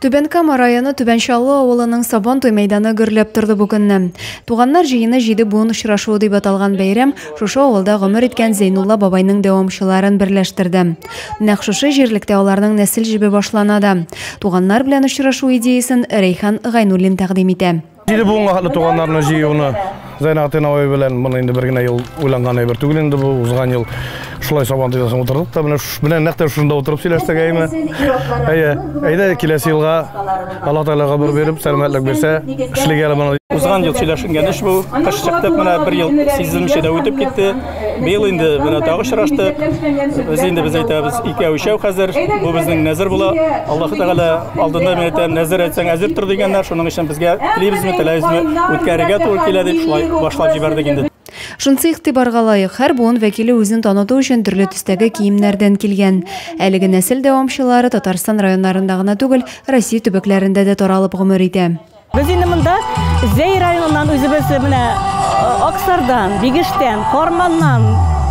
Түбән Кама районы Түбәнчаллы авылының Сабан той мәйданы гөрләп торды бүгеннән. Туганнар җыены җиде буын очрашуы дип аталган бәйрәм шушы авылда гомер иткән Зәйнулла бабайның дәвамчыларын берләштерде. Нәкъ шушы җирлектә аларның нәсел җибе башланады. Туганнар белән очрашу идеясын Рәйхан Гайнуллин тәкъдим итә. Җиде буынга хатлы туганнарны җыюны Зәйнәгатин авай белән моны инде бер генә ел уйланган әйбер түгел инде бу узган ел шулай Сабан тойда утырдык та менә нәкъ шунда утырып сөйләштек әйме. Әйдә киләсе елга Алла Таалага бер берип сәламәтлек берсә эшлегә алып узган ел сөйләшенгән эш бу. Кыш чыктык менә бер ел сизелмичә дә үтеп китте. Быел инде менә тагы очраштык. Без әйтәбез икәү-өчәү хәзер бу безнең нәзер була. Аллаһ Таала алдында мен әйтәм нәзер әйтсәң әзер тор дигәннәр. Шуның өчен безгә телебезме теләйбезме үткәрергә туры килә дип шулай башлап җибәрдек инде. Шунсы игътибарга лаек, һәр буын вәкиле үзен таныту өчен төрле төстәге киемнәрдән килгән. Әлеге нәсел дәвамчылары Татарстан районнарында гына түгел, Россия төбәкләрендә дә таралып гомер итә. Без инде монда Зәй районыннан үзебез менә Аксардан, Бигештән, Карманнан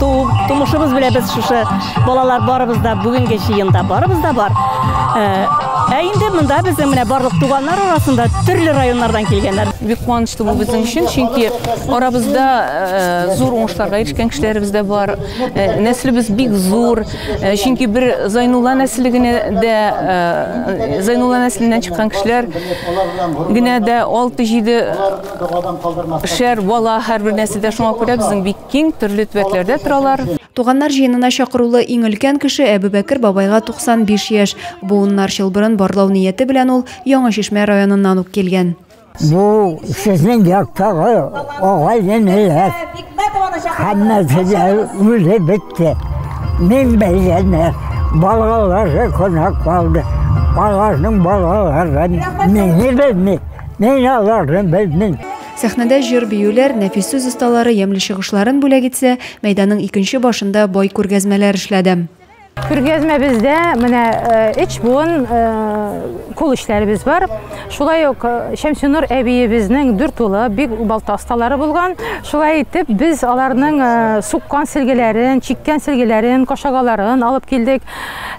тумышыбыз белән без шушы балалар барыбыз да бүгенге җыенда барыбыз да бар. Инде монда безнең менә барлык туганнар арасында төрле районнардан килгәннәр. Бик куанычлы бу безнең өчен, чөнки арабызда зур уңышларга ирешкән кешеләребез дә бар. Нәселебез бик зур, чөнки бер Зәйнулла нәселенә дә Зәйнулла нәселеннән чыккан кешеләр генә дә 6-7 шәр бала һәрбер нәселдә, шуңа күрә безнең бик киң төрле төбәкләрдә торалар. Туганнар җыенына чакырулы иң өлкән кеше Әбүбәкер бабайга 95 яшь. Буыннар чылбырын барлау нияте белән ул Яңа Шишмә районыннан ук килгән. Бу сезнең яктагы агай-энеләр һәммәсе дә үзе бетте. Мин бәйләнә балалары кунак калды. Аларның балаларын мин аларны белмим. Сәхнәдә җыр биюләр, нәфис сүз осталары ямьле чыгышларын бүләк итсә, мәйданның икенче башында бай күргәзмәләр эшләде. Күргәзмә бездә менә эч буын кул эшләребез бар. Шулай ук Шәмсинур әбиебезнең дүрт улы бик балта осталары булган. Шулай итеп без аларның суккан сөлгеләрен, чиккән сөлгеләрен, кашагаларын алып килдек.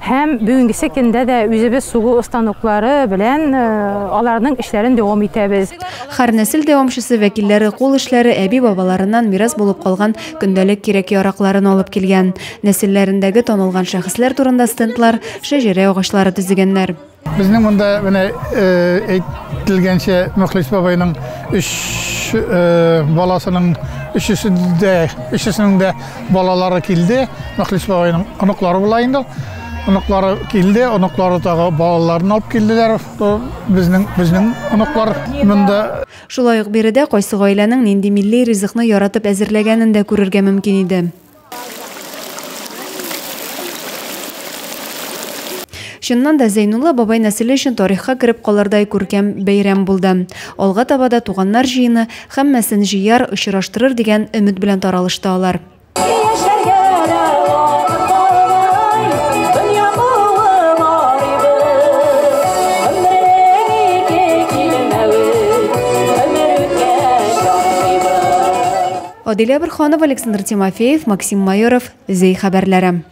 Һәм бүгенге көндә дә үзебез сугу устаноклары белән аларның эшләрен дәвам итәбез. Һәр нәсел дәвамчысы вәкилләре кул эшләре әби бабаларыннан мирас булып калган көндәлек кирәк-яракларын алып килгән. Нәселләрендәге танылган шәхесләр турында стендлар, шәҗәрә агачлары төзегәннәр. Безнең монда менә әйтелгәнчә Мөхлис бабайның 3 баласының өчесенең дә балалары килде. Мөхлис бабайның оныклары була инде. Оныклары килде, оныклары тагы балаларын алып килделәр. Безнең оныклар монда. Шулай ук биредә кайсы гаиләнең нинди милли ризыкны яратып әзерләгәнен дә күрергә мөмкин иде. Шуннан да Зәйнулла бабай нәселе өчен тарихка кереп калырдай күркәм бәйрәм булды. Алга таба да туганнар җыены һәммәсен җыяр, очраштырыр дигән өмет белән таралышты алар. Адилә Бирханова, Александр Тимофеев, Максим Майоров, Зәй хәбәрләре.